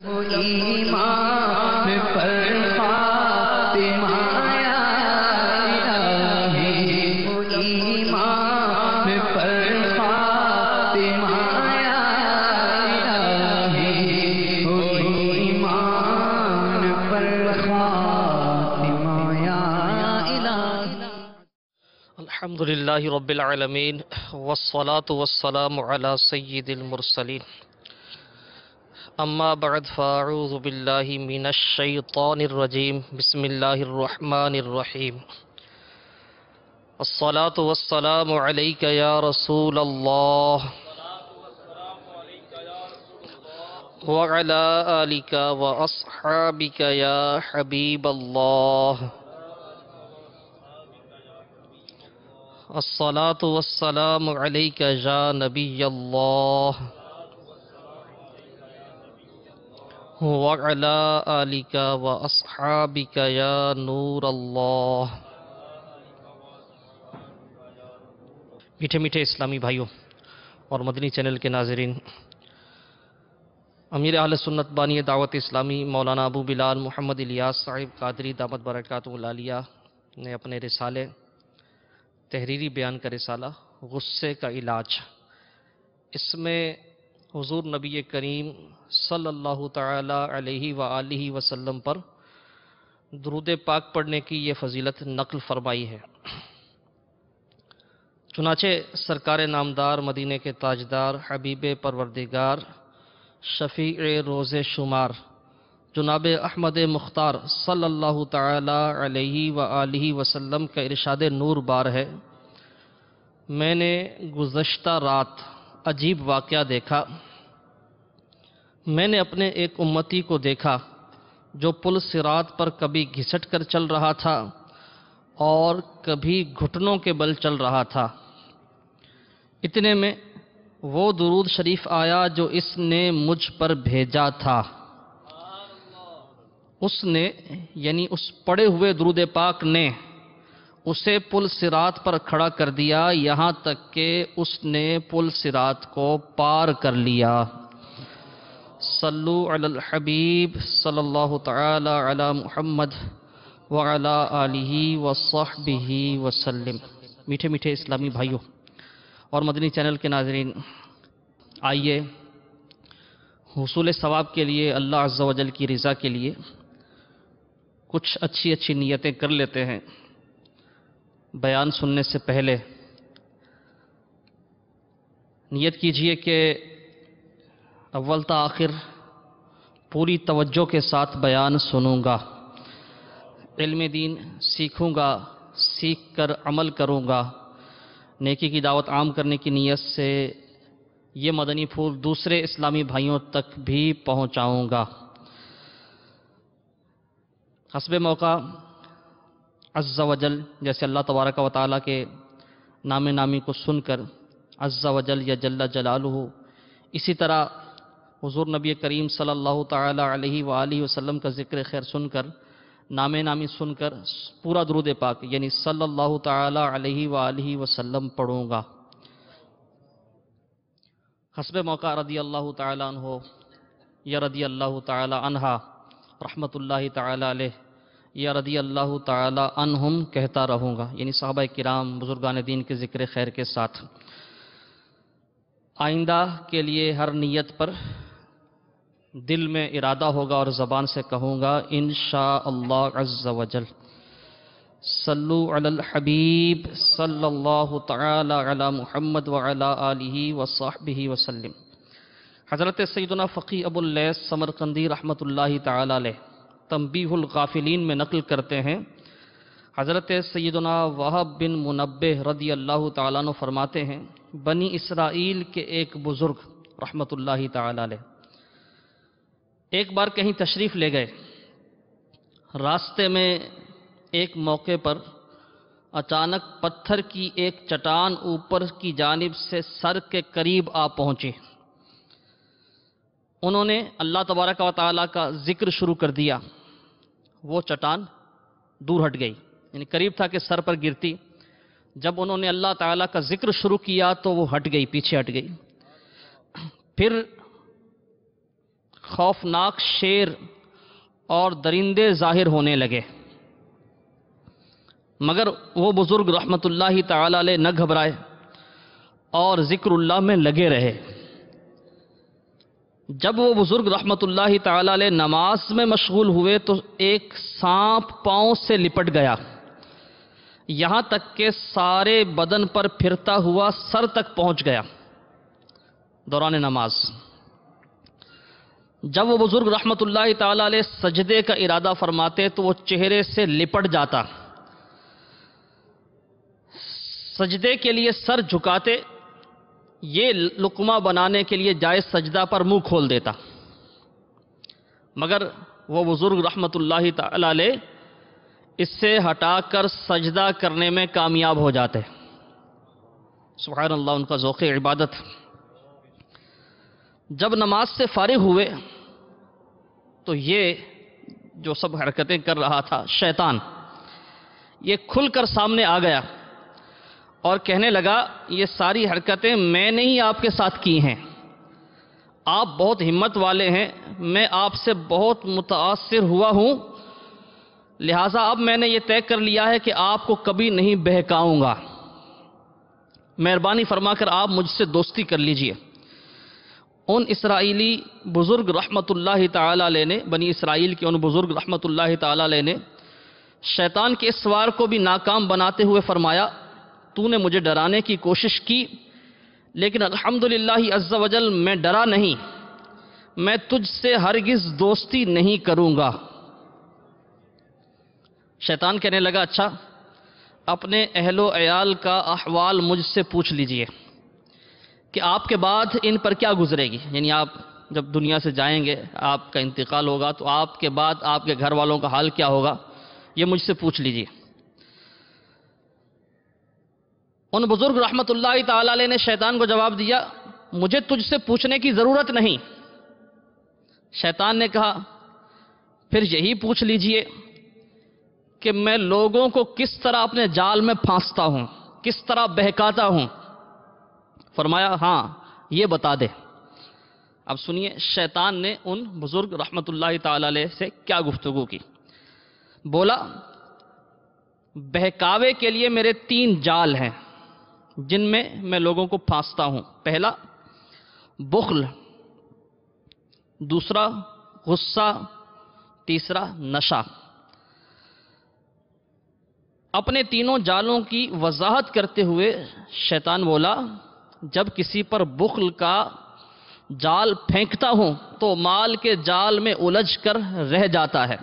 ایمان پر فاطمہ یا الہی، ایمان پر فاطمہ یا الہی، ایمان پر فاطمہ یا الہی۔ الحمدللہ رب العالمین والصلاة والسلام علی سید المرسلین، اما بعد فاعوذ باللہ من الشیطان الرجیم، بسم اللہ الرحمن الرحیم۔ الصلاة والسلام علیک یا رسول اللہ وعلی آلک واصحابک یا حبیب اللہ۔ الصلاة والسلام علیک یا نبی اللہ وعلی آلک واصحابک یا نور اللہ۔ میٹھے میٹھے اسلامی بھائیوں اور مدنی چینل کے ناظرین، امیر اہل سنت بانی دعوت اسلامی مولانا ابو بلال محمد الیاس صاحب قادری دامت برکاتہ العالیہ نے اپنے رسالے تحریری بیان کا رسالہ غصے کا علاج، اس میں حضور نبی کریم صلی اللہ تعالی علیہ وآلہ وسلم پر درود پاک پڑھنے کی یہ فضیلت نقل فرمائی ہے۔ چنانچہ سرکار نامدار مدینے کے تاجدار حبیب پروردگار شفیع روز شمار جناب احمد مختار صلی اللہ تعالی علیہ وآلہ وسلم کا ارشاد نور بار ہے، میں نے گزشتہ رات عجیب واقعہ دیکھا۔ میں نے اپنے ایک امتی کو دیکھا جو پل صراط پر کبھی گھسٹ کر چل رہا تھا اور کبھی گھٹنوں کے بل چل رہا تھا۔ اتنے میں وہ درود شریف آیا جو اس نے مجھ پر بھیجا تھا۔ اس نے یعنی اس پڑے ہوئے درود پاک نے اسے پل صراط پر کھڑا کر دیا، یہاں تک کہ اس نے پل صراط کو پار کر لیا۔ صلو علی الحبیب صلی اللہ تعالی علی محمد وعلی آلہ وصحبہ وسلم۔ میٹھے میٹھے اسلامی بھائیوں اور مدنی چینل کے ناظرین، آئیے حصول ثواب کے لیے، اللہ عز و جل کی رضا کے لیے کچھ اچھی اچھی نیتیں کر لیتے ہیں۔ بیان سننے سے پہلے نیت کیجئے کہ اول تا آخر پوری توجہ کے ساتھ بیان سنوں گا، علم دین سیکھوں گا، سیکھ کر عمل کروں گا، نیکی کی دعوت عام کرنے کی نیت سے یہ مدنی پھول دوسرے اسلامی بھائیوں تک بھی پہنچاؤں گا۔ حسب موقع عز و جل، جیسے اللہ تبارک و تعالیٰ کے نام نامی کو سن کر عز و جل یا جل جلالہ، اسی طرح حضور نبی کریم صلی اللہ تعالی علیہ وآلہ وسلم کا ذکر خیر سن کر، نام نامی سن کر پورا درود پاک یعنی صلی اللہ تعالی علیہ وآلہ وسلم پڑھوں گا۔ حسب موقع رضی اللہ تعالی عنہ یا رضی اللہ تعالی عنہا رحمت اللہ تعالی علیہ یا رضی اللہ تعالی عنہم کہتا رہوں گا، یعنی صحابہ کرام بزرگان دین کے ذکر خیر کے ساتھ۔ آئندہ کے لیے ہر نیت پر دل میں ارادہ ہوگا اور زبان سے کہوں گا انشاءاللہ عز و جل۔ صلو علی الحبیب صلی اللہ تعالی علی محمد وعلی آلہ وصحبہ وسلم۔ حضرت سیدنا فقی ابو اللیث سمرقندی رحمت اللہ تعالی علیہ تنبیہ الغافلین میں نقل کرتے ہیں، حضرت سیدنا وہب بن منبہ رضی اللہ تعالیٰ عنہ فرماتے ہیں، بنی اسرائیل کے ایک بزرگ رحمت اللہ تعالی علیہ ایک بار کہیں تشریف لے گئے۔ راستے میں ایک موقع پر اچانک پتھر کی ایک چٹان اوپر کی جانب سے سر کے قریب آ پہنچی۔ انہوں نے اللہ تبارک و تعالیٰ کا ذکر شروع کر دیا، وہ چٹان دور ہٹ گئی، یعنی قریب تھا کہ سر پر گرتی۔ جب انہوں نے اللہ تعالیٰ کا ذکر شروع کیا تو وہ ہٹ گئی، پیچھے ہٹ گئی۔ پھر خوفناک شیر اور درندے ظاہر ہونے لگے، مگر وہ بزرگ رحمت اللہ تعالی علیہ نہ گھبرائے اور ذکر اللہ میں لگے رہے۔ جب وہ بزرگ رحمت اللہ تعالی علیہ نماز میں مشغول ہوئے تو ایک سانپ پاؤں سے لپٹ گیا، یہاں تک کہ سارے بدن پر پھرتا ہوا سر تک پہنچ گیا دوران نماز۔ جب وہ بزرگ رحمت اللہ تعالی علیہ سجدے کا ارادہ فرماتے تو وہ چہرے سے لپٹ جاتا، سجدے کے لیے سر جھکاتے، یہ لقمہ بنانے کے لیے جائز سجدہ پر منہ کھول دیتا، مگر وہ بزرگ رحمت اللہ تعالی علیہ اس سے ہٹا کر سجدہ کرنے میں کامیاب ہو جاتے۔ سبحان اللہ، ان کا ذوق عبادت۔ جب نماز سے فارغ ہوئے تو یہ جو سب حرکتیں کر رہا تھا شیطان، یہ کھل کر سامنے آ گیا اور کہنے لگا یہ ساری حرکتیں میں نے ہی آپ کے ساتھ کی ہیں، آپ بہت ہمت والے ہیں، میں آپ سے بہت متاثر ہوا ہوں، لہٰذا اب میں نے یہ طے کر لیا ہے کہ آپ کو کبھی نہیں بہکاؤں گا، مہربانی فرما کر آپ مجھ سے دوستی کر لیجئے۔ ان اسرائیلی بزرگ رحمت اللہ تعالی علیہ نے، بنی اسرائیل کے ان بزرگ رحمت اللہ تعالی علیہ نے شیطان کے اس وار کو بھی ناکام بناتے ہوئے فرمایا، تو نے مجھے ڈرانے کی کوشش کی لیکن الحمدللہ عز و جل میں ڈرا نہیں، میں تجھ سے ہرگز دوستی نہیں کروں گا۔ شیطان کہنے لگا اچھا اپنے اہل و عیال کا احوال مجھ سے پوچھ لیجئے کہ آپ کے بعد ان پر کیا گزرے گی، یعنی آپ جب دنیا سے جائیں گے، آپ کا انتقال ہوگا تو آپ کے بعد آپ کے گھر والوں کا حال کیا ہوگا، یہ مجھ سے پوچھ لیجئے۔ ان بزرگ رحمت اللہ تعالی علیہ نے شیطان کو جواب دیا مجھے تجھ سے پوچھنے کی ضرورت نہیں۔ شیطان نے کہا پھر یہی پوچھ لیجئے کہ میں لوگوں کو کس طرح اپنے جال میں پھانستا ہوں، کس طرح بہکاتا ہوں۔ فرمایا ہاں یہ بتا دے۔ اب سنیے شیطان نے ان بزرگ رحمت اللہ تعالی علیہ سے کیا گفتگو کی۔ بولا بہکاوے کے لیے میرے 3 جال ہیں جن میں میں لوگوں کو پھانستا ہوں۔ پہلا بخل، دوسرا غصہ، تیسرا نشہ۔ اپنے تینوں جالوں کی وضاحت کرتے ہوئے شیطان بولا جب کسی پر بخل کا جال پھینکتا ہوں تو مال کے جال میں الجھ کر رہ جاتا ہے،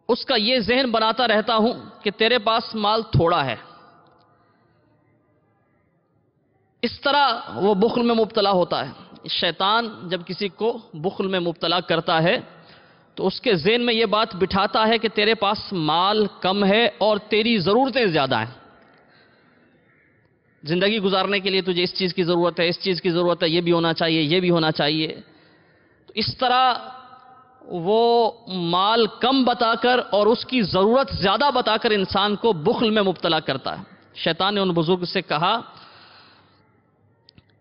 اس کا یہ ذہن بناتا رہتا ہوں کہ تیرے پاس مال تھوڑا ہے، اس طرح وہ بخل میں مبتلا ہوتا ہے۔ شیطان جب کسی کو بخل میں مبتلا کرتا ہے تو اس کے ذہن میں یہ بات بٹھاتا ہے کہ تیرے پاس مال کم ہے اور تیری ضرورتیں زیادہ ہیں، زندگی گزارنے کے لیے تجھے اس چیز کی ضرورت ہے، اس چیز کی ضرورت ہے، یہ بھی ہونا چاہیے، یہ بھی ہونا چاہیے۔ تو اس طرح وہ مال کم بتا کر اور اس کی ضرورت زیادہ بتا کر انسان کو بخل میں مبتلا کرتا ہے۔ شیطان نے ان بزرگ سے کہا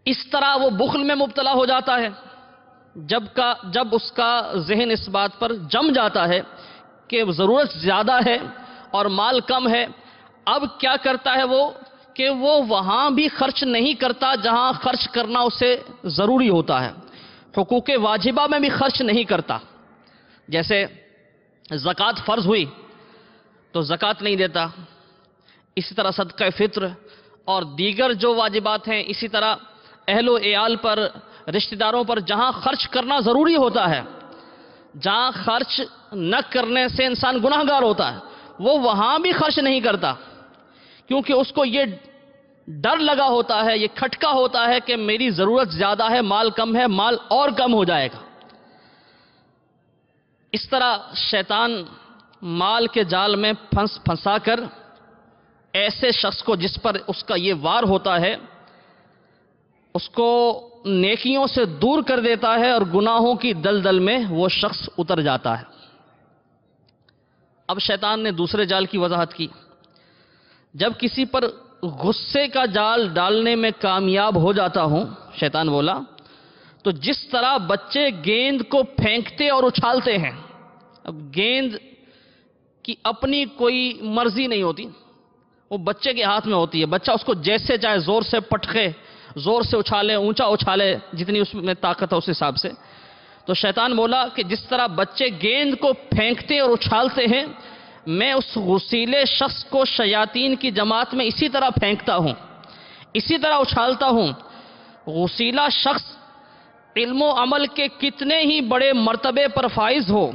اس طرح وہ بخل میں مبتلا ہو جاتا ہے جب اس کا ذہن اس بات پر جم جاتا ہے کہ ضرورت زیادہ ہے اور مال کم ہے، اب کیا کرتا ہے وہ کہ وہ وہاں بھی خرچ نہیں کرتا جہاں خرچ کرنا اسے ضروری ہوتا ہے، حقوق واجبہ میں بھی خرچ نہیں کرتا۔ جیسے زکوٰۃ فرض ہوئی تو زکوٰۃ نہیں دیتا، اسی طرح صدقہ فطر اور دیگر جو واجبات ہیں، اسی طرح اہل و عیال پر، رشتہ داروں پر جہاں خرچ کرنا ضروری ہوتا ہے، جہاں خرچ نہ کرنے سے انسان گناہ گار ہوتا ہے، وہ وہاں بھی خرچ نہیں کرتا، کیونکہ اس کو یہ ڈر لگا ہوتا ہے، یہ کھٹکا ہوتا ہے کہ میری ضرورت زیادہ ہے، مال کم ہے، مال اور کم ہو جائے گا۔ اس طرح شیطان مال کے جال میں پھنسا کر ایسے شخص کو جس پر اس کا یہ وار ہوتا ہے اس کو نیکیوں سے دور کر دیتا ہے اور گناہوں کی دلدل میں وہ شخص اتر جاتا ہے۔ اب شیطان نے دوسرے جال کی وضاحت کی، جب کسی پر غصے کا جال ڈالنے میں کامیاب ہو جاتا ہوں، شیطان بولا، تو جس طرح بچے گیند کو پھینکتے اور اچھالتے ہیں، اب گیند کی اپنی کوئی مرضی نہیں ہوتی، وہ بچے کے ہاتھ میں ہوتی ہے، بچہ اس کو جیسے چاہے زور سے پٹکے، زور سے اچھالے، اونچا اچھالے، جتنی اس میں طاقت ہے اس حساب سے۔ تو شیطان بولا کہ جس طرح بچے گیند کو پھینکتے اور اچھالتے ہیں، میں اس غسیلے شخص کو شیاطین کی جماعت میں اسی طرح پھینکتا ہوں، اسی طرح اچھالتا ہوں۔ غسیلہ شخص علم و عمل کے کتنے ہی بڑے مرتبے پر فائز ہو،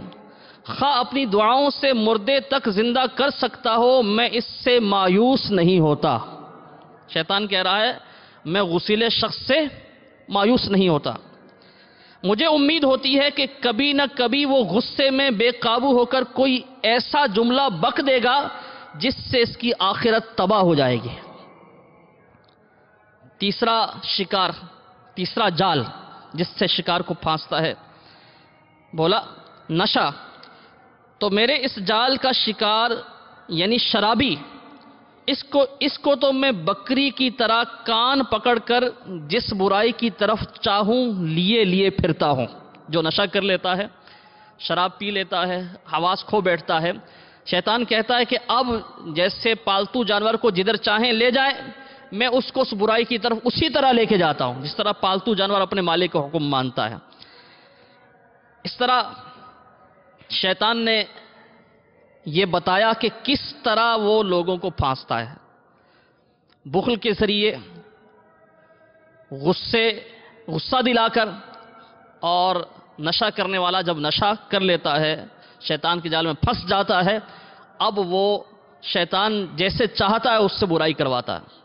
خواہ اپنی دعاؤں سے مردے تک زندہ کر سکتا ہو، میں اس سے مایوس نہیں ہوتا۔ شیطان کہہ رہا ہے میں غسیلے شخص سے مایوس نہیں ہوتا، مجھے امید ہوتی ہے کہ کبھی نہ کبھی وہ غصے میں بے قابو ہو کر کوئی ایسا جملہ بک دے گا جس سے اس کی آخرت تباہ ہو جائے گی۔ تیسرا شکار، تیسرا جال جس سے شکار کو پھانستا ہے، بولا نشہ۔ تو میرے اس جال کا شکار یعنی شرابی، اس کو تو میں بکری کی طرح کان پکڑ کر جس برائی کی طرف چاہوں لیے لیے پھرتا ہوں۔ جو نشہ کر لیتا ہے، شراب پی لیتا ہے، حواس کھو بیٹھتا ہے، شیطان کہتا ہے کہ اب جیسے پالتو جانور کو جدھر چاہیں لے جائے، میں اس کو اس برائی کی طرف اسی طرح لے کے جاتا ہوں جس طرح پالتو جانور اپنے مالک کا حکم مانتا ہے۔ اس طرح شیطان نے یہ بتایا کہ کس طرح وہ لوگوں کو پھانستا ہے، بخل کے ذریعے، غصہ دلا کر، اور نشہ کرنے والا جب نشہ کر لیتا ہے شیطان کے جال میں پھنس جاتا ہے، اب وہ شیطان جیسے چاہتا ہے اس سے برائی کرواتا ہے۔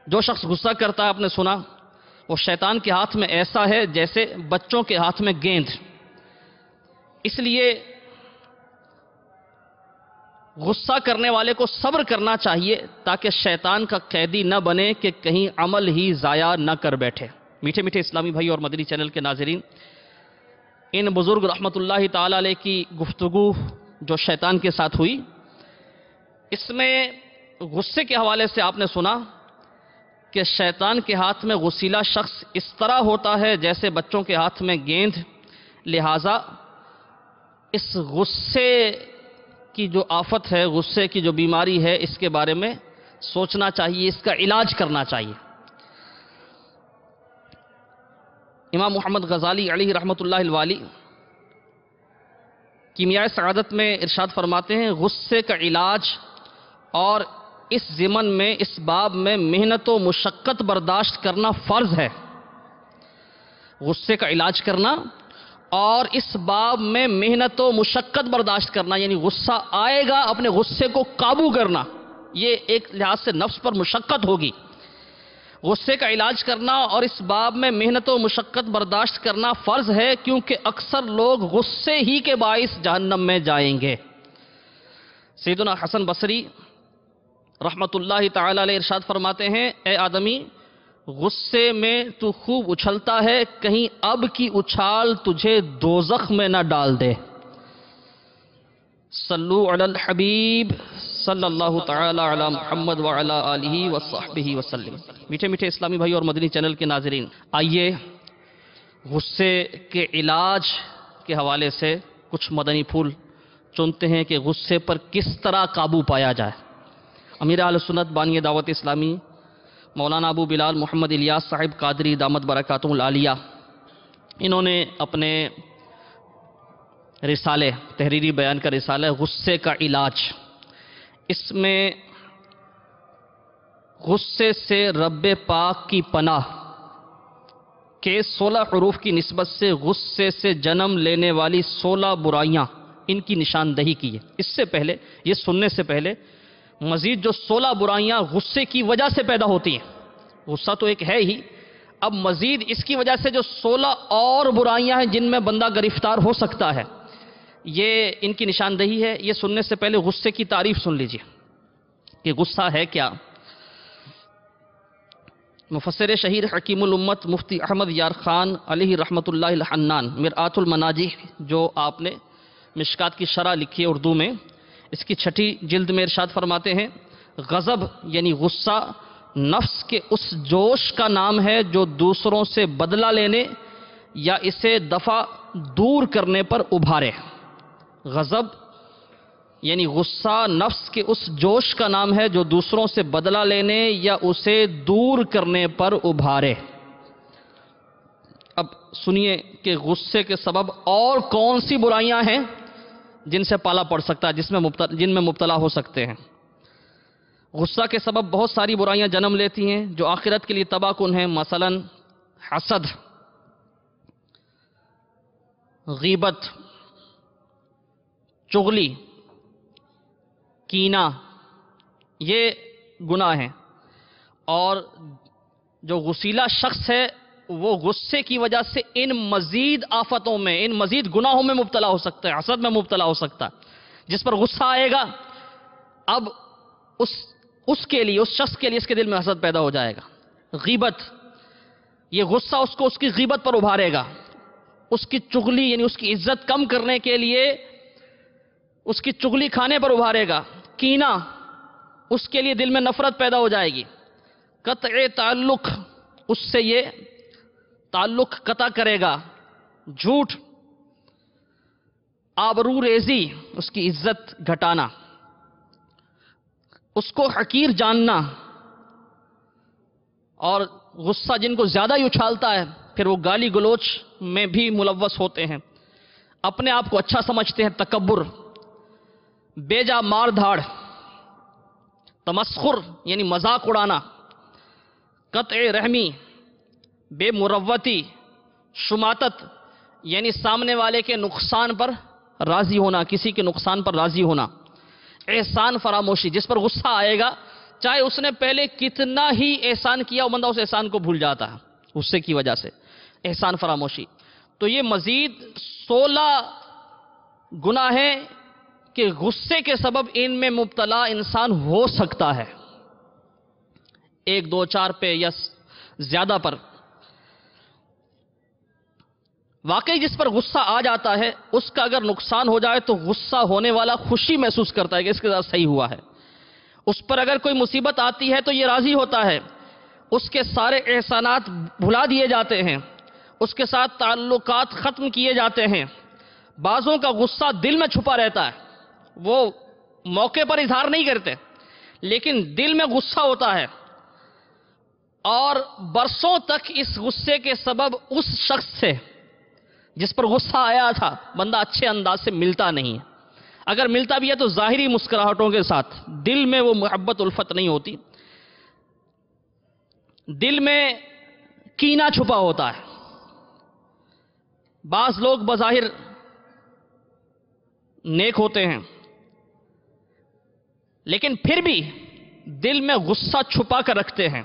جو شخص غصہ کرتا ہے، آپ نے سنا، وہ شیطان کے ہاتھ میں ایسا ہے جیسے بچوں کے ہاتھ میں گیند۔ اس لیے غصہ کرنے والے کو صبر کرنا چاہیے تاکہ شیطان کا قیدی نہ بنے کہ کہیں عمل ہی ضائع نہ کر بیٹھے۔ میٹھے میٹھے اسلامی بھائی اور مدنی چینل کے ناظرین، ان بزرگ رحمت اللہ تعالی علیہ کی گفتگو جو شیطان کے ساتھ ہوئی، اس میں غصے کے حوالے سے آپ نے سنا کہ شیطان کے ہاتھ میں غسیلہ شخص اس طرح ہوتا ہے جیسے بچوں کے ہاتھ میں گیند، لہٰذا اس غصے کی جو آفت ہے، غصے کی جو بیماری ہے، اس کے بارے میں سوچنا چاہیے، اس کا علاج کرنا چاہیے۔ امام محمد غزالی علیہ رحمۃ اللہ الوالی کیمیائے سعادت میں ارشاد فرماتے ہیں، غصے کا علاج اور اس ضمن میں، اس باب میں محنت و مشقت برداشت کرنا فرض ہے۔ غصے کا علاج کرنا اور اس باب میں محنت و مشقت برداشت کرنا، یعنی غصہ آئے گا، اپنے غصے کو قابو کرنا، یہ ایک لحاظ سے نفس پر مشقت ہوگی۔ غصے کا علاج کرنا اور اس باب میں محنت و مشقت برداشت کرنا فرض ہے، کیونکہ اکثر لوگ غصے ہی کے باعث جہنم میں جائیں گے۔ سیدنا حسن بصری رحمت اللہ تعالی علیہ ارشاد فرماتے ہیں، اے آدمی، غصے میں تو خوب اچھلتا ہے، کہیں اب کی اچھال تجھے دوزخ میں نہ ڈال دے۔ صلو علی الحبیب صلی اللہ تعالی علی محمد وعلی آلہ وصحبہ وسلم۔ میٹھے میٹھے اسلامی بھائی اور مدنی چینل کے ناظرین، آئیے غصے کے علاج کے حوالے سے کچھ مدنی پھول چنتے ہیں کہ غصے پر کس طرح قابو پایا جائے۔ امیر اہل سنت بانی دعوت اسلامی مولانا ابو بلال محمد الیاس صاحب قادری دامت برکاتہم العالیہ، انہوں نے اپنے رسالے، تحریری بیان کا رسالہ غصے کا علاج، اس میں غصے سے رب پاک کی پناہ کے 16 حروف کی نسبت سے غصے سے جنم لینے والی 16 برائیاں، ان کی نشاندہی کی ہے۔ اس سے پہلے، یہ سننے سے پہلے، مزید جو 16 برائیاں غصے کی وجہ سے پیدا ہوتی ہیں، غصہ تو ایک ہے ہی، اب مزید اس کی وجہ سے جو 16 اور برائیاں ہیں جن میں بندہ گرفتار ہو سکتا ہے، یہ ان کی نشاندہی ہے۔ یہ سننے سے پہلے غصے کی تعریف سن لیجیے کہ غصہ ہے کیا۔ مفسر شہیر حکیم الامت مفتی احمد یار خان علیہ رحمت اللہ الحنان، مرآت المناجی جو آپ نے مشکات کی شرح لکھی ہے اردو میں، اس کی 6 جلد میں ارشاد فرماتے ہیں، غضب یعنی غصہ نفس کے اس جوش کا نام ہے جو دوسروں سے بدلہ لینے یا اسے دفع دور کرنے پر ابھارے۔ غضب یعنی غصہ نفس کے اس جوش کا نام ہے جو دوسروں سے بدلہ لینے یا اسے دور کرنے پر ابھارے۔ اب سنیے کہ غصے کے سبب اور کون سی برائیاں ہیں جن سے پالا پڑ سکتا ہے، جن میں مبتلا ہو سکتے ہیں۔ غصہ کے سبب بہت ساری برائیاں جنم لیتی ہیں جو آخرت کے لیے تباہ کن ہیں، مثلا حسد، غیبت، چغلی، کینہ، یہ گناہ ہیں۔ اور جو غصیلا شخص ہے وہ غصے کی وجہ سے ان مزید آفتوں میں، ان مزید گناہوں میں مبتلا ہو سکتا ہے، حسد میں مبتلا ہو سکتا ہے۔ جس پر غصہ آئے گا اب اس کے لیے، اس شخص کے لیے اس کے دل میں حسد پیدا ہو جائے گا۔ غیبت، یہ غصہ اس کو اس کی غیبت پر ابھارے گا۔ اس کی چغلی یعنی اس کی عزت کم کرنے کے لیے اس کی چغلی کھانے پر ابھارے گا۔ کینہ، اس کے لیے دل میں نفرت پیدا ہو جائے گی۔ قطع تعلق، اس سے یہ تعلق قطع کرے گا۔ جھوٹ، آبرو ریزی، اس کی عزت گھٹانا، اس کو حقیر جاننا۔ اور غصہ جن کو زیادہ ہی اچھالتا ہے پھر وہ گالی گلوچ میں بھی ملوث ہوتے ہیں، اپنے آپ کو اچھا سمجھتے ہیں، تکبر، بے جا مار دھاڑ، تمسخر یعنی مذاق اڑانا، قطع رحمی، بے مروتی، شماتت یعنی سامنے والے کے نقصان پر راضی ہونا، کسی کے نقصان پر راضی ہونا، احسان فراموشی، جس پر غصہ آئے گا چاہے اس نے پہلے کتنا ہی احسان کیا وہ بندہ اس احسان کو بھول جاتا ہے غصے کی وجہ سے، احسان فراموشی۔ تو یہ مزید 16 گناہ ہیں کہ غصے کے سبب ان میں مبتلا انسان ہو سکتا ہے، 1 2 4 پہ یا زیادہ پر۔ واقعی جس پر غصہ آ جاتا ہے اس کا اگر نقصان ہو جائے تو غصہ ہونے والا خوشی محسوس کرتا ہے کہ اس کے ساتھ صحیح ہوا ہے۔ اس پر اگر کوئی مصیبت آتی ہے تو یہ راضی ہوتا ہے، اس کے سارے احسانات بھلا دیے جاتے ہیں، اس کے ساتھ تعلقات ختم کیے جاتے ہیں۔ بعضوں کا غصہ دل میں چھپا رہتا ہے، وہ موقع پر اظہار نہیں کرتے لیکن دل میں غصہ ہوتا ہے، اور برسوں تک اس غصے کے سبب اس شخص سے جس پر غصہ آیا تھا بندہ اچھے انداز سے ملتا نہیں ہے۔ اگر ملتا بھی ہے تو ظاہری مسکراہٹوں کے ساتھ، دل میں وہ محبت الفت نہیں ہوتی، دل میں کینہ چھپا ہوتا ہے۔ بعض لوگ بظاہر نیک ہوتے ہیں لیکن پھر بھی دل میں غصہ چھپا کر رکھتے ہیں،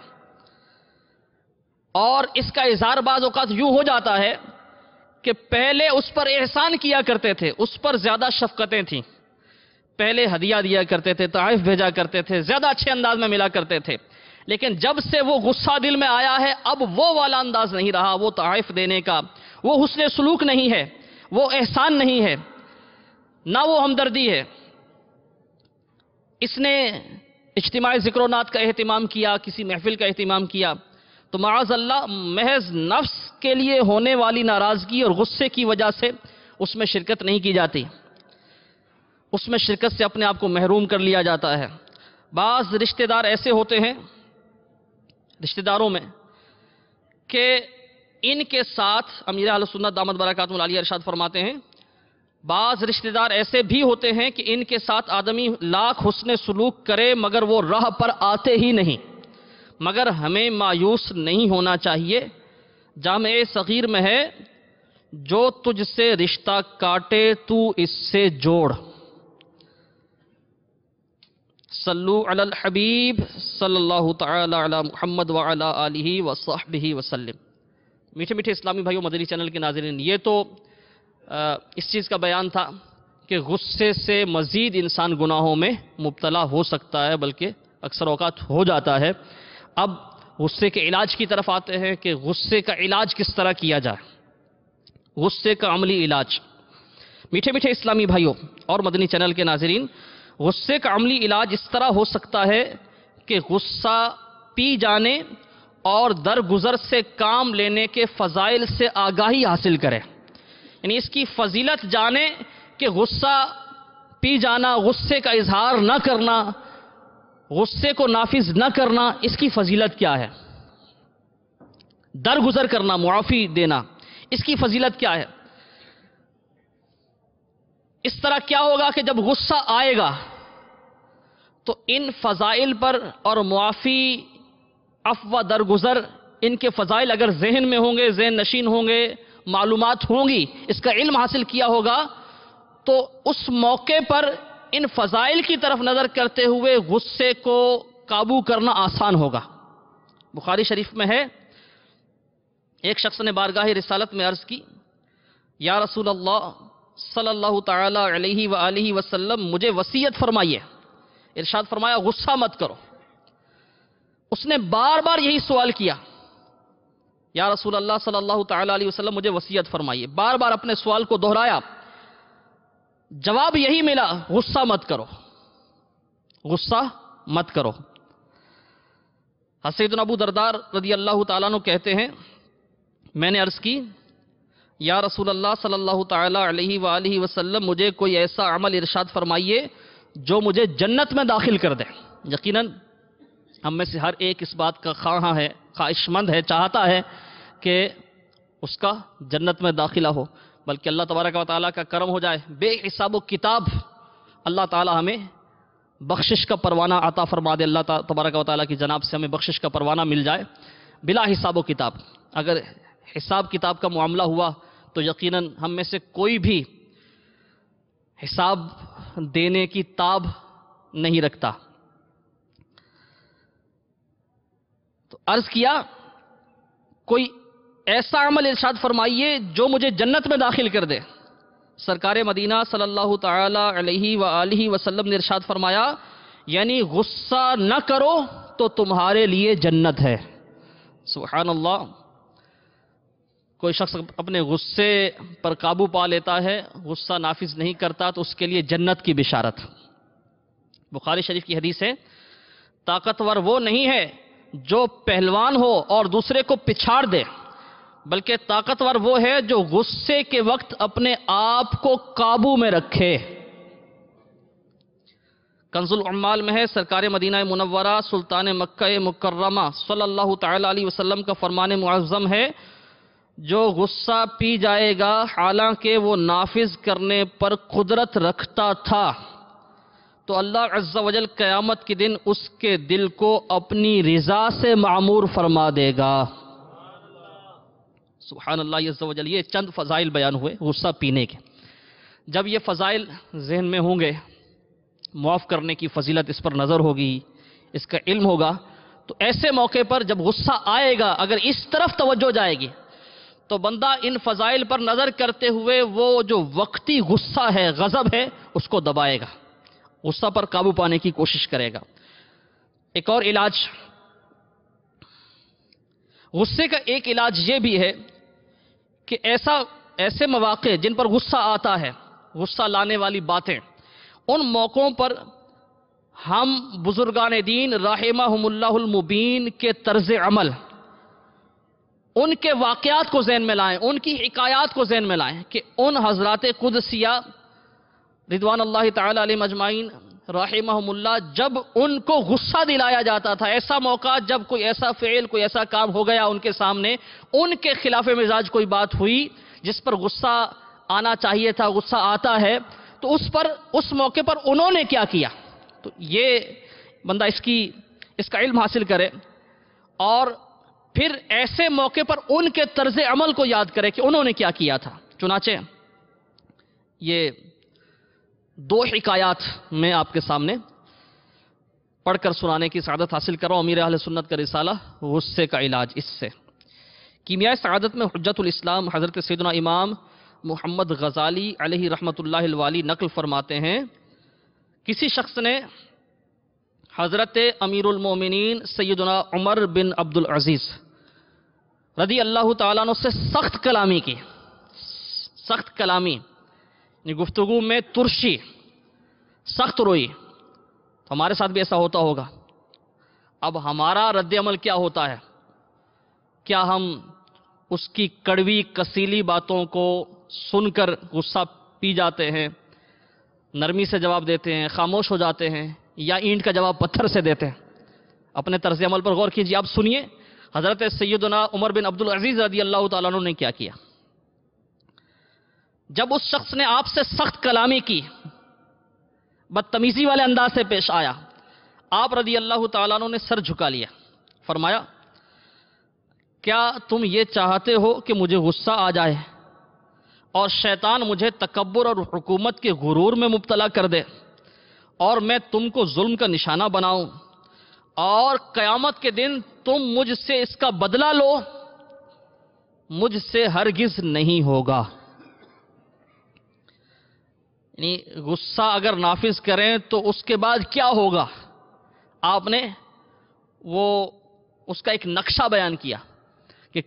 اور اس کا اظہار بعض اوقات یوں ہو جاتا ہے کہ پہلے اس پر احسان کیا کرتے تھے، اس پر زیادہ شفقتیں تھیں، پہلے ہدیہ دیا کرتے تھے، تحائف بھیجا کرتے تھے، زیادہ اچھے انداز میں ملا کرتے تھے، لیکن جب سے وہ غصہ دل میں آیا ہے اب وہ والا انداز نہیں رہا، وہ تحائف دینے کا، وہ حسن سلوک نہیں ہے، وہ احسان نہیں ہے، نہ وہ ہمدردی ہے۔ اس نے اجتماعی ذکر و نات کا اہتمام کیا، کسی محفل کا اہتمام کیا تو معاذ اللہ محض نفس کے لیے ہونے والی ناراضگی اور غصے کی وجہ سے اس میں شرکت نہیں کی جاتی، اس میں شرکت سے اپنے آپ کو محروم کر لیا جاتا ہے۔ بعض رشتہ دار ایسے ہوتے ہیں، رشتہ داروں میں، کہ ان کے ساتھ امیر اہل سنت دامت برکاتہم العالیہ ارشاد فرماتے ہیں، بعض رشتہ دار ایسے بھی ہوتے ہیں کہ ان کے ساتھ آدمی لاکھ حسن سلوک کرے مگر وہ راہ پر آتے ہی نہیں۔ مگر ہمیں مایوس نہیں ہونا چاہیے، جامع صغیر میں ہے، جو تجھ سے رشتہ کاٹے تو اس سے جوڑ۔ صلو علی الحبیب صلی اللہ تعالی علی محمد وعلی آلہ وصحبہ وسلم۔ میٹھے میٹھے اسلامی بھائیوں، مدنی چینل کے ناظرین، یہ تو اس چیز کا بیان تھا کہ غصے سے مزید انسان گناہوں میں مبتلا ہو سکتا ہے، بلکہ اکثر اوقات ہو جاتا ہے۔ اب غصے کے علاج کی طرف آتے ہیں کہ غصے کا علاج کس طرح کیا جائے، غصے کا عملی علاج۔ میٹھے میٹھے اسلامی بھائیوں اور مدنی چینل کے ناظرین، غصے کا عملی علاج اس طرح ہو سکتا ہے کہ غصہ پی جانے اور درگزر سے کام لینے کے فضائل سے آگاہی حاصل کرے، یعنی اس کی فضیلت جانے کہ غصہ پی جانا، غصے کا اظہار نہ کرنا، غصے کو نافذ نہ کرنا، اس کی فضیلت کیا ہے، درگزر کرنا، معافی دینا، اس کی فضیلت کیا ہے۔ اس طرح کیا ہوگا کہ جب غصہ آئے گا تو ان فضائل پر اور معافی، عفو، درگزر، ان کے فضائل اگر ذہن میں ہوں گے، ذہن نشین ہوں گے، معلومات ہوں گی، اس کا علم حاصل کیا ہوگا، تو اس موقع پر ان فضائل کی طرف نظر کرتے ہوئے غصے کو قابو کرنا آسان ہوگا۔ بخاری شریف میں ہے، ایک شخص نے بارگاہ رسالت میں عرض کی، یا رسول اللہ صلی اللہ تعالی علیہ وآلہ وسلم، مجھے وصیت فرمائیے۔ ارشاد فرمایا غصہ مت کرو۔ اس نے بار بار یہی سوال کیا، یا رسول اللہ صلی اللہ تعالی علیہ وسلم مجھے وصیت فرمائیے، بار بار اپنے سوال کو دہرایا، جواب یہی ملا، غصہ مت کرو، غصہ مت کرو۔ سیدنا ابو دردار رضی اللہ تعالیٰ عنہ کہتے ہیں، میں نے عرض کی، یا رسول اللہ صلی اللہ تعالی علیہ وآلہ وسلم مجھے کوئی ایسا عمل ارشاد فرمائیے جو مجھے جنت میں داخل کر دے۔ یقیناً ہم میں سے ہر ایک اس بات کا خواہاں ہے، خواہش مند ہے، چاہتا ہے کہ اس کا جنت میں داخلہ ہو، بلکہ اللہ تبارک و تعالیٰ کا کرم ہو جائے، بے حساب و کتاب اللہ تعالیٰ ہمیں بخشش کا پروانہ عطا فرما دے، اللہ تبارک و تعالیٰ کی جناب سے ہمیں بخشش کا پروانہ مل جائے بلا حساب و کتاب۔ اگر حساب کتاب کا معاملہ ہوا تو یقیناً ہم میں سے کوئی بھی حساب دینے کی تاب نہیں رکھتا۔ تو عرض کیا، کوئی ایسا عمل ارشاد فرمائیے جو مجھے جنت میں داخل کر دے۔ سرکار مدینہ صلی اللہ تعالی علیہ وآلہ وسلم نے ارشاد فرمایا، یعنی غصہ نہ کرو تو تمہارے لیے جنت ہے۔ سبحان اللہ۔ کوئی شخص اپنے غصے پر قابو پا لیتا ہے، غصہ نافذ نہیں کرتا، تو اس کے لیے جنت کی بشارت۔ بخاری شریف کی حدیث ہے، طاقتور وہ نہیں ہے جو پہلوان ہو اور دوسرے کو پچھاڑ دے، بلکہ طاقتور وہ ہے جو غصے کے وقت اپنے آپ کو قابو میں رکھے۔ کنز العمال میں ہے، سرکار مدینہ منورہ سلطان مکہ مکرمہ صلی اللہ تعالی علیہ وسلم کا فرمان معظم ہے، جو غصہ پی جائے گا حالانکہ وہ نافذ کرنے پر قدرت رکھتا تھا، تو اللہ عز و جل قیامت کے دن اس کے دل کو اپنی رضا سے معمور فرما دے گا۔ سبحان اللہ عز و جل۔ یہ چند فضائل بیان ہوئے غصہ پینے کے۔ جب یہ فضائل ذہن میں ہوں گے، معاف کرنے کی فضیلت اس پر نظر ہوگی، اس کا علم ہوگا، تو ایسے موقع پر جب غصہ آئے گا، اگر اس طرف توجہ جائے گی تو بندہ ان فضائل پر نظر کرتے ہوئے وہ جو وقتی غصہ ہے، غضب ہے، اس کو دبائے گا، غصہ پر قابو پانے کی کوشش کرے گا۔ ایک اور علاج، غصے کا ایک علاج یہ بھی ہے کہ ایسے مواقع جن پر غصہ آتا ہے، غصہ لانے والی باتیں، ان موقعوں پر ہم بزرگان دین رحمہم اللہ المبین کے طرز عمل، ان کے واقعات کو ذہن میں لائیں، ان کی حکایات کو ذہن میں لائیں کہ ان حضرات قدسیہ رضوان اللہ تعالی علیہ مجمعین رحمہم اللہ، جب ان کو غصہ دلایا جاتا تھا، ایسا موقع جب کوئی ایسا فعل، کوئی ایسا کام ہو گیا ان کے سامنے، ان کے خلاف مزاج کوئی بات ہوئی جس پر غصہ آنا چاہیے تھا، غصہ آتا ہے، تو اس موقع پر انہوں نے کیا کیا، تو یہ بندہ اس کا علم حاصل کرے اور پھر ایسے موقع پر ان کے طرز عمل کو یاد کرے کہ انہوں نے کیا کیا تھا۔ چنانچہ یہ دو حکایات میں آپ کے سامنے پڑھ کر سنانے کی سعادت حاصل کر رہا ہوں۔ امیر اہل سنت کا رسالہ غصے کا علاج، اس سے کیمیائے سعادت میں حجت الاسلام حضرت سیدنا امام محمد غزالی علیہ رحمت اللہ الوالی نقل فرماتے ہیں، کسی شخص نے حضرت امیر المومنین سیدنا عمر بن عبد العزیز رضی اللہ تعالیٰ عنہ سے سخت کلامی کی، سخت کلامی یعنی گفتگو میں ترشی، سخت روئی۔ تو ہمارے ساتھ بھی ایسا ہوتا ہوگا، اب ہمارا رد عمل کیا ہوتا ہے؟ کیا ہم اس کی کڑوی کسیلی باتوں کو سن کر غصہ پی جاتے ہیں، نرمی سے جواب دیتے ہیں، خاموش ہو جاتے ہیں، یا اینٹ کا جواب پتھر سے دیتے ہیں؟ اپنے طرز عمل پر غور کیجیے. آپ سنیے حضرت سیدنا عمر بن عبد العزیز رضی اللہ تعالیٰ عنہ نے کیا کیا. جب اس شخص نے آپ سے سخت کلامی کی، بدتمیزی والے انداز سے پیش آیا، آپ رضی اللہ تعالیٰ عنہ نے سر جھکا لیا. فرمایا کیا تم یہ چاہتے ہو کہ مجھے غصہ آ جائے اور شیطان مجھے تکبر اور حکومت کے غرور میں مبتلا کر دے اور میں تم کو ظلم کا نشانہ بناؤں اور قیامت کے دن تم مجھ سے اس کا بدلہ لو؟ مجھ سے ہرگز نہیں ہوگا. یعنی غصہ اگر نافذ کریں تو اس کے بعد کیا ہوگا؟ آپ نے اس کا ایک نقشہ بیان کیا کہ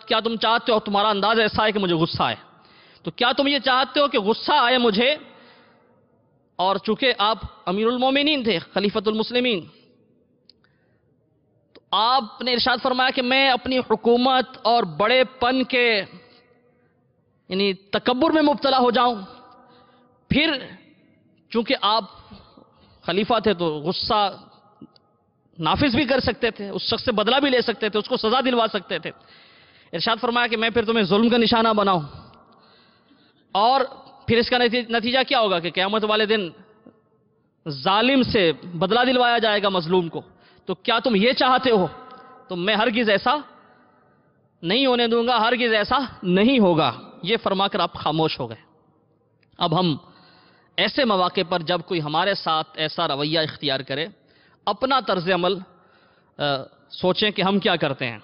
کیا تم چاہتے ہو، تمہارا انداز ایسا ہے کہ مجھے غصہ آئے، تو کیا تم یہ چاہتے ہو کہ غصہ آئے مجھے؟ اور چونکہ آپ امیر المومنین تھے، خلیفۃ المسلمین، تو آپ نے ارشاد فرمایا کہ میں اپنی حکومت اور بڑے پن کے یعنی تکبر میں مبتلا ہو جاؤں. پھر چونکہ آپ خلیفہ تھے تو غصہ نافذ بھی کر سکتے تھے، اس شخص سے بدلہ بھی لے سکتے تھے، اس کو سزا دلوا سکتے تھے. ارشاد فرمایا کہ میں پھر تمہیں ظلم کا نشانہ بناؤں، اور پھر اس کا نتیجہ کیا ہوگا کہ قیامت والے دن ظالم سے بدلہ دلوایا جائے گا مظلوم کو. تو کیا تم یہ چاہتے ہو؟ تو میں ہرگز ایسا نہیں ہونے دوں گا، ہرگز ایسا نہیں ہوگا. یہ فرما کر آپ خاموش ہو گئے. اب ہم ایسے مواقع پر جب کوئی ہمارے ساتھ ایسا رویہ اختیار کرے، اپنا طرز عمل سوچیں کہ ہم کیا کرتے ہیں.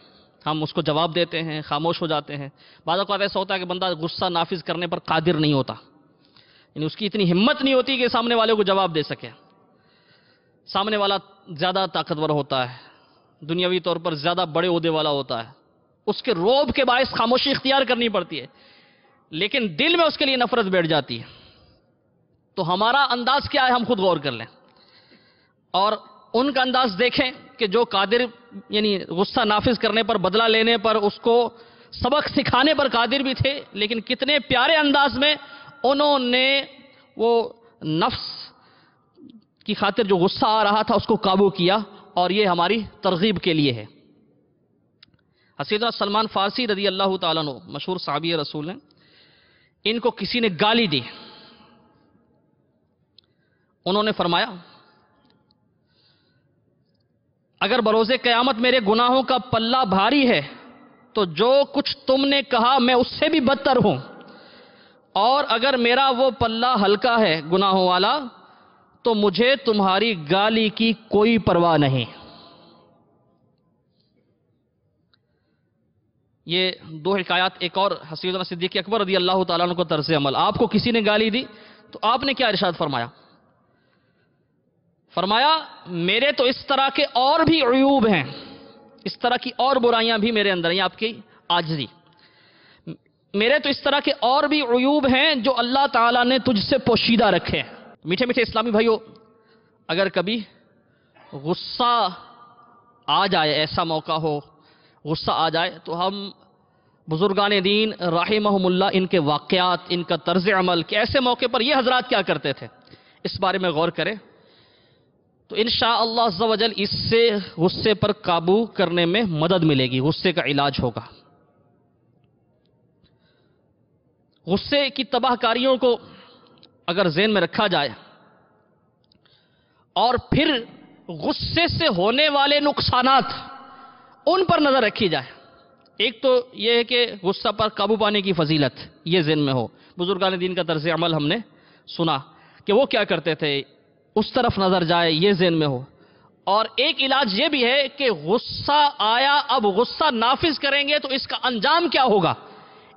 ہم اس کو جواب دیتے ہیں، خاموش ہو جاتے ہیں. بعض اوقات ایسا ہوتا ہے کہ بندہ غصہ نافذ کرنے پر قادر نہیں ہوتا، یعنی اس کی اتنی ہمت نہیں ہوتی کہ سامنے والے کو جواب دے سکے. سامنے والا زیادہ طاقتور ہوتا ہے، دنیاوی طور پر زیادہ بڑے عہدے والا ہوتا ہے، اس کے رعب کے باعث خاموشی اختیار کرنی پڑتی ہے، لیکن دل میں اس کے لیے نفرت بیٹھ جاتی ہے. تو ہمارا انداز کیا ہے؟ ہم خود غور کر لیں اور ان کا انداز دیکھیں کہ جو قادر یعنی غصہ نافذ کرنے پر، بدلہ لینے پر، اس کو سبق سکھانے پر قادر بھی تھے، لیکن کتنے پیارے انداز میں انہوں نے وہ نفس کی خاطر جو غصہ آ رہا تھا اس کو قابو کیا. اور یہ ہماری ترغیب کے لیے ہے. سیدنا سلمان فارسی رضی اللہ تعالیٰ عنہ مشہور صحابی رسول ہیں، ان کو کسی نے گالی دی. انہوں نے فرمایا اگر بروز قیامت میرے گناہوں کا پلہ بھاری ہے تو جو کچھ تم نے کہا میں اس سے بھی بدتر ہوں، اور اگر میرا وہ پلہ ہلکا ہے گناہوں والا تو مجھے تمہاری گالی کی کوئی پرواہ نہیں. یہ دو حکایات. ایک اور سیدنا صدیق اکبر رضی اللہ تعالیٰ عنہ کو طرز عمل. آپ کو کسی نے گالی دی تو آپ نے کیا ارشاد فرمایا؟ فرمایا میرے تو اس طرح کے اور بھی عیوب ہیں، اس طرح کی اور برائیاں بھی میرے اندر ہیں. آپ کی عاجزی. میرے تو اس طرح کے اور بھی عیوب ہیں جو اللہ تعالیٰ نے تجھ سے پوشیدہ رکھے ہیں. میٹھے میٹھے اسلامی بھائیو، اگر کبھی غصہ آ جائے، ایسا موقع ہو غصہ آ جائے، تو ہم بزرگان دین رحمہم اللہ ان کے واقعات، ان کا طرز عمل کہ ایسے موقع پر یہ حضرات کیا کرتے تھے، اس بارے میں غور کریں تو انشاءاللہ عز و جل اس سے غصے پر قابو کرنے میں مدد ملے گی، غصے کا علاج ہوگا. غصے کی تباہ کاریوں کو اگر ذہن میں رکھا جائے اور پھر غصے سے ہونے والے نقصانات ان پر نظر رکھی جائے. ایک تو یہ ہے کہ غصہ پر قابو پانے کی فضیلت یہ ذہن میں ہو. بزرگان دین کا طرز عمل ہم نے سنا کہ وہ کیا کرتے تھے، اس طرف نظر جائے، یہ ذہن میں ہو. اور ایک علاج یہ بھی ہے کہ غصہ آیا، اب غصہ نافذ کریں گے تو اس کا انجام کیا ہوگا،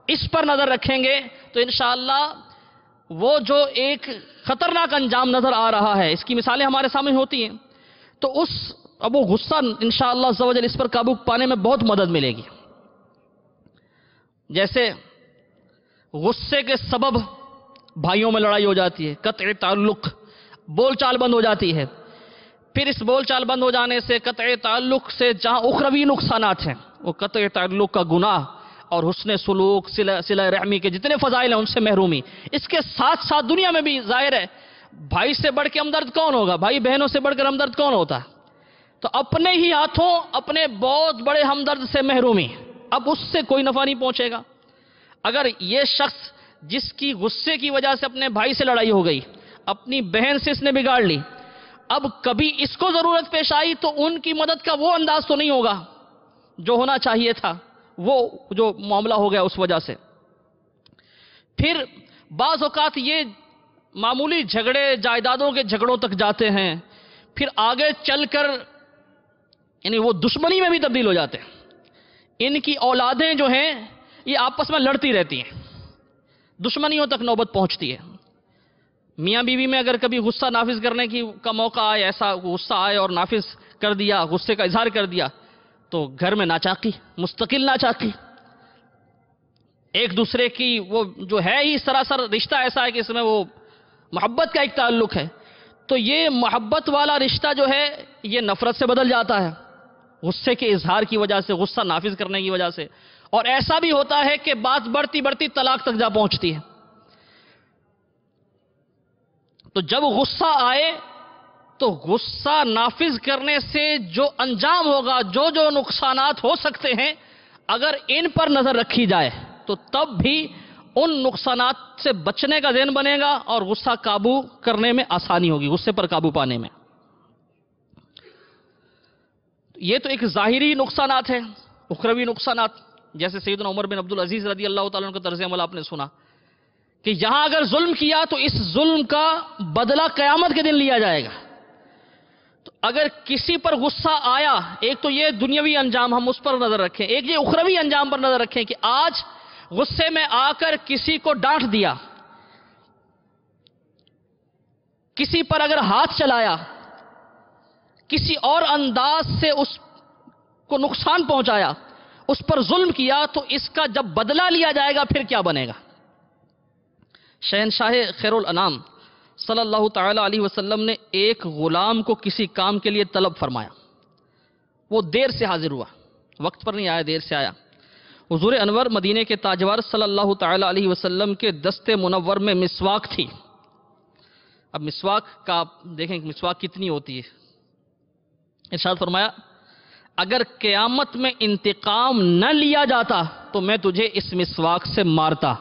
اس پر نظر رکھیں گے تو انشاءاللہ وہ جو ایک خطرناک انجام نظر آ رہا ہے، اس کی مثالیں ہمارے سامنے ہوتی ہیں، تو اب وہ غصہ انشاءاللہ عز و جل اس پر قابو پانے میں بہت مدد ملے گی. جیسے غصے کے سبب بھائیوں میں لڑائی ہو جاتی ہے، قطع تعلق، بول چال بند ہو جاتی ہے. پھر اس بول چال بند ہو جانے سے، قطع تعلق سے جہاں اخروی نقصانات ہیں، وہ قطع تعلق کا گناہ اور حسن سلوک، صلہ رحمی کے جتنے فضائل ہیں ان سے محرومی، اس کے ساتھ ساتھ دنیا میں بھی ظاہر ہے بھائی سے بڑھ کے ہمدرد کون ہوگا؟ بھائی بہنوں سے بڑھ کر ہمدرد کون ہوتا ہے؟ تو اپنے ہی ہاتھوں اپنے بہت بڑے ہمدرد سے محرومی، اب اس سے کوئی نفع نہیں پہنچے گا۔ اگر یہ شخص جس کی غصے کی وجہ سے اپنے بھائی سے لڑائی ہو گئی، اپنی بہن سے اس نے بگاڑ لی، اب کبھی اس کو ضرورت پیش آئی تو ان کی مدد کا وہ انداز تو نہیں ہوگا جو ہونا چاہیے تھا، وہ جو معاملہ ہو گیا اس وجہ سے۔ پھر بعض اوقات یہ معمولی جھگڑے جائیدادوں کے جھگڑوں تک جاتے ہیں، پھر آگے چل کر یعنی وہ دشمنی میں بھی تبدیل ہو جاتے ہیں۔ ان کی اولادیں جو ہیں یہ آپس میں لڑتی رہتی ہیں، دشمنیوں تک نوبت پہنچتی ہے۔ میاں بیوی میں اگر کبھی غصہ نافذ کرنے کا موقع آئے، ایسا غصہ آئے اور نافذ کر دیا، غصے کا اظہار کر دیا، تو گھر میں ناچاقی، مستقل ناچاقی، ایک دوسرے کی وہ جو ہے ہی سراسر رشتہ ایسا ہے کہ اس میں وہ محبت کا ایک تعلق ہے، تو یہ محبت والا رشتہ جو ہے یہ نفرت سے بدل جاتا ہے، غصے کے اظہار کی وجہ سے، غصہ نافذ کرنے کی وجہ سے، اور ایسا بھی ہوتا ہے کہ بات بڑھتی بڑھتی طلاق تک جا پہنچتی ہے۔ تو جب غصہ آئے تو غصہ نافذ کرنے سے جو انجام ہوگا، جو نقصانات ہو سکتے ہیں، اگر ان پر نظر رکھی جائے تو تب بھی ان نقصانات سے بچنے کا ذہن بنے گا اور غصہ قابو کرنے میں آسانی ہوگی، غصے پر قابو پانے میں۔ یہ تو ایک ظاہری نقصانات ہیں، اخروی نقصانات، جیسے سیدنا عمر بن عبدالعزیز رضی اللہ تعالیٰ عنہ کا طرز عمل آپ نے سنا کہ یہاں اگر ظلم کیا تو اس ظلم کا بدلہ قیامت کے دن لیا جائے گا۔ تو اگر کسی پر غصہ آیا، ایک تو یہ دنیاوی انجام ہم اس پر نظر رکھیں، ایک یہ اخروی انجام پر نظر رکھیں کہ آج غصے میں آ کر کسی کو ڈانٹ دیا، کسی پر اگر ہاتھ چلایا، کسی اور انداز سے اس کو نقصان پہنچایا، اس پر ظلم کیا، تو اس کا جب بدلہ لیا جائے گا پھر کیا بنے گا؟ شہنشاہ خیر الانام صلی اللہ تعالی علیہ وسلم نے ایک غلام کو کسی کام کے لیے طلب فرمایا، وہ دیر سے حاضر ہوا، وقت پر نہیں آیا، دیر سے آیا۔ حضور انور مدینے کے تاجور صلی اللہ تعالی علیہ وسلم کے دست منور میں مسواک تھی۔ اب مسواک کا آپ دیکھیں کہ مسواک کتنی ہوتی ہے۔ ارشاد فرمایا اگر قیامت میں انتقام نہ لیا جاتا تو میں تجھے اس مسواک سے مارتا،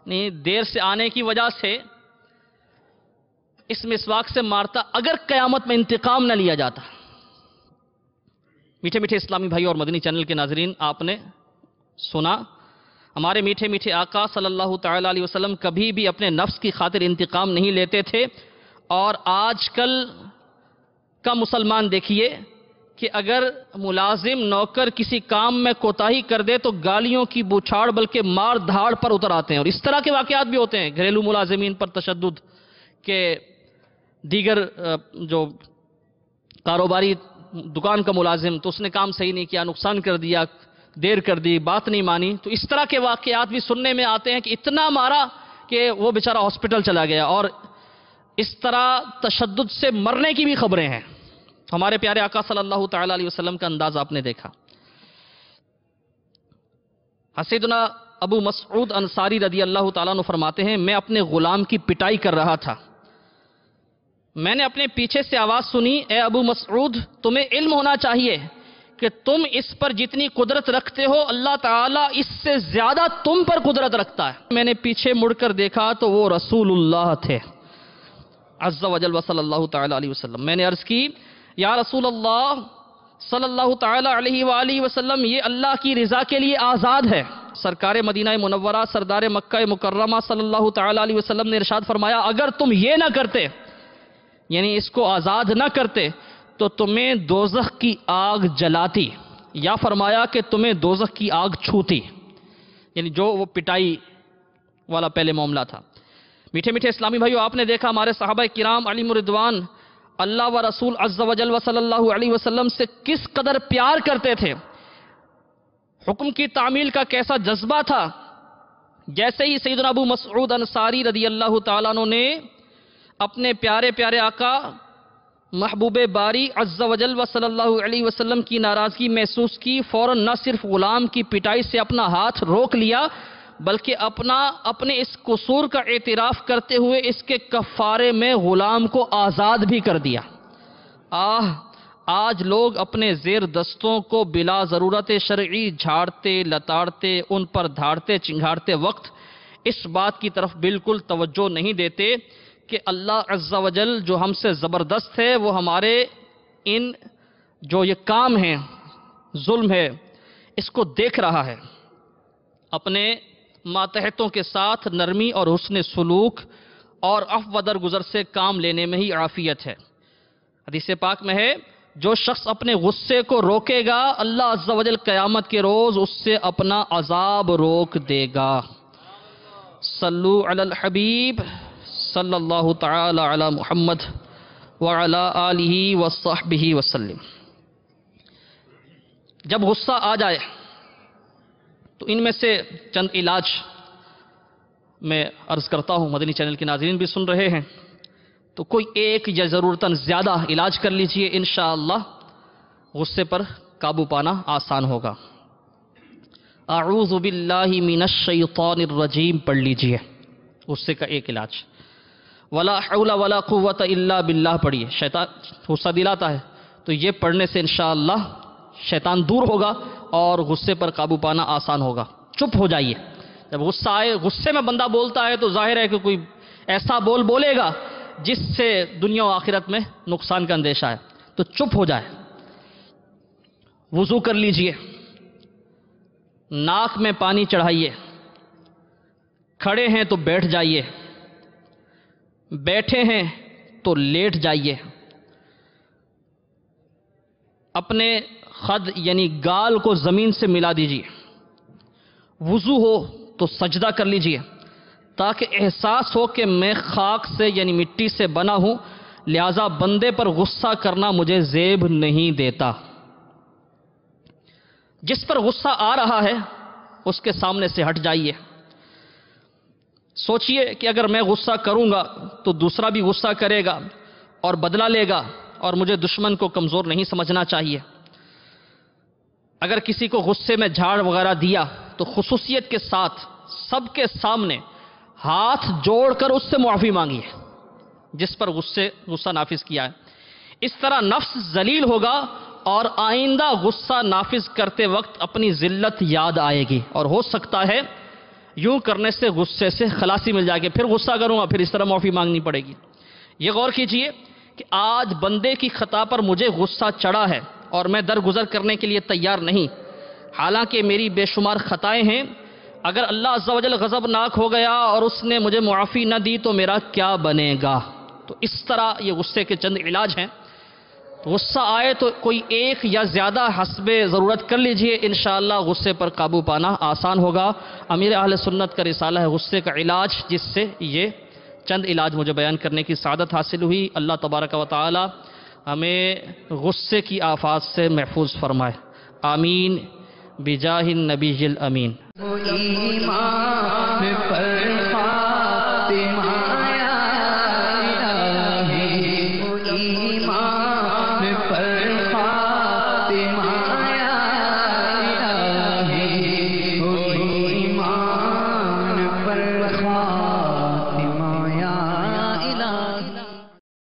نہیں دیر سے آنے کی وجہ سے اس مسواک سے مارتا اگر قیامت میں انتقام نہ لیا جاتا۔ میٹھے میٹھے اسلامی بھائی اور مدنی چینل کے ناظرین، آپ نے سنا ہمارے میٹھے میٹھے آقا صلی اللہ تعالی علیہ وسلم کبھی بھی اپنے نفس کی خاطر انتقام نہیں لیتے تھے، اور آج کل کا مسلمان دیکھیے کہ اگر ملازم نوکر کسی کام میں کوتاہی کر دے تو گالیوں کی بوچھاڑ بلکہ مار دھاڑ پر اتر آتے ہیں، اور اس طرح کے واقعات بھی ہوتے ہیں، گھریلو ملازمین پر تشدد کے، دیگر جو کاروباری دکان کا ملازم تو اس نے کام صحیح نہیں کیا، نقصان کر دیا، دیر کر دی، بات نہیں مانی، تو اس طرح کے واقعات بھی سننے میں آتے ہیں کہ اتنا مارا کہ وہ بیچارہ ہاسپٹل چلا گیا، اور اس طرح تشدد سے مرنے کی بھی خبریں ہیں۔ ہمارے پیارے آقا صلی اللہ تعالی علیہ وسلم کا انداز آپ نے دیکھا۔ سیدنا ابو مسعود انصاری رضی اللہ تعالیٰ عنہ فرماتے ہیں میں اپنے غلام کی پٹائی کر رہا تھا، میں نے اپنے پیچھے سے آواز سنی اے ابو مسعود تمہیں علم ہونا چاہیے کہ تم اس پر جتنی قدرت رکھتے ہو اللہ تعالیٰ اس سے زیادہ تم پر قدرت رکھتا ہے۔ میں نے پیچھے مڑ کر دیکھا تو وہ رسول اللہ تھے عز و جل و صلی اللہ تعالی علیہ وسلم۔ میں نے عرض کی یا رسول اللہ صلی اللہ تعالی علیہ وآلہ وسلم یہ اللہ کی رضا کے لیے آزاد ہے۔ سرکار مدینہ منورہ سردار مکہ مکرمہ صلی اللہ تعالی علیہ وسلم نے ارشاد فرمایا اگر تم یہ نہ کرتے، یعنی اس کو آزاد نہ کرتے، تو تمہیں دوزخ کی آگ جلاتی، یا فرمایا کہ تمہیں دوزخ کی آگ چھوتی، یعنی جو وہ پٹائی والا پہلے معاملہ تھا۔ میٹھے میٹھے اسلامی بھائیو، آپ نے دیکھا ہمارے صحابہ کرام علیہم الرضوان اللہ و رسول عز و جل و صلی اللہ علیہ وسلم سے کس قدر پیار کرتے تھے، حکم کی تعمیل کا کیسا جذبہ تھا۔ جیسے ہی سیدنا ابو مسعود انصاری رضی اللہ تعالیٰ عنہ نے اپنے پیارے پیارے آقا محبوب باری عز و جل و صلی اللہ علیہ وسلم کی ناراضگی محسوس کی، فوراً نہ صرف غلام کی پٹائی سے اپنا ہاتھ روک لیا بلکہ اپنے اس قصور کا اعتراف کرتے ہوئے اس کے کفارے میں غلام کو آزاد بھی کر دیا۔ آج لوگ اپنے زیر دستوں کو بلا ضرورت شرعی جھاڑتے لتاڑتے، ان پر دھاڑتے چنگھاڑتے وقت اس بات کی طرف بالکل توجہ نہیں دیتے کہ اللہ عز و جل جو ہم سے زبردست ہے وہ ہمارے ان جو یہ کام ہیں، ظلم ہے، اس کو دیکھ رہا ہے۔ اپنے ماتحتوں کے ساتھ نرمی اور حسن سلوک اور عفو درگزر سے کام لینے میں ہی عافیت ہے۔ حدیث پاک میں ہے، جو شخص اپنے غصے کو روکے گا اللہ عز و جل قیامت کے روز اس سے اپنا عذاب روک دے گا۔ صلو علی الحبیب صلی اللہ تعالی علی محمد وعلی آلہ وصحبہ وسلم۔ جب غصہ آ جائے تو ان میں سے چند علاج میں عرض کرتا ہوں، مدنی چینل کے ناظرین بھی سن رہے ہیں، تو کوئی ایک یا ضرورتاً زیادہ علاج کر لیجئے، انشاءاللہ غصے پر قابو پانا آسان ہوگا۔ اعوذ باللہ من الشیطان الرجیم پڑھ لیجئے، غصے کا ایک علاج۔ ولا حول ولا قوت الا باللہ پڑھیے، شیطان غصہ دلاتا ہے تو یہ پڑھنے سے انشاءاللہ شیطان دور ہوگا اور غصے پر قابو پانا آسان ہوگا۔ چپ ہو جائیے، جب غصہ آئے، غصے میں بندہ بولتا ہے تو ظاہر ہے کہ کوئی ایسا بولے گا جس سے دنیا و آخرت میں نقصان کا اندیشہ ہے، تو چپ ہو جائے۔ وضو کر لیجئے، ناک میں پانی چڑھائیے، کھڑے ہیں تو بیٹھ جائیے، بیٹھے ہیں تو لیٹ جائیے، اپنے خد یعنی گال کو زمین سے ملا دیجئے، وضو ہو تو سجدہ کر لیجئے تاکہ احساس ہو کہ میں خاک سے یعنی مٹی سے بنا ہوں، لہذا بندے پر غصہ کرنا مجھے زیب نہیں دیتا۔ جس پر غصہ آ رہا ہے اس کے سامنے سے ہٹ جائیے، سوچئے کہ اگر میں غصہ کروں گا تو دوسرا بھی غصہ کرے گا اور بدلہ لے گا، اور مجھے دشمن کو کمزور نہیں سمجھنا چاہیے۔ اگر کسی کو غصے میں جھاڑ وغیرہ دیا تو خصوصیت کے ساتھ سب کے سامنے ہاتھ جوڑ کر اس سے معافی مانگیے جس پر غصہ نافذ کیا ہے۔ اس طرح نفس ذلیل ہوگا اور آئندہ غصہ نافذ کرتے وقت اپنی ذلت یاد آئے گی، اور ہو سکتا ہے یوں کرنے سے غصے سے خلاصی مل جائے گی، پھر غصہ کروں گا پھر اس طرح معافی مانگنی پڑے گی۔ یہ غور کیجئے کہ آج بندے کی خطا پر مجھے غصہ چڑھا ہے اور میں درگزر کرنے کے لیے تیار نہیں، حالانکہ میری بے شمار خطائیں ہیں۔ اگر اللہ عز و جل غضبناک ہو گیا اور اس نے مجھے معافی نہ دی تو میرا کیا بنے گا؟ تو اس طرح یہ غصے کے چند علاج ہیں۔ غصہ آئے تو کوئی ایک یا زیادہ حسب ضرورت کر لیجئے، انشاءاللہ غصے پر قابو پانا آسان ہوگا۔ امیر اہل سنت کا رسالہ ہے غصے کا علاج، جس سے یہ چند علاج مجھے بیان کرنے کی سعادت حاصل ہوئی۔ اللہ تبارک و تعالی ہمیں غصے کی آفات سے محفوظ فرمائے، آمین بجاہ النبی الامین۔ ایمان پر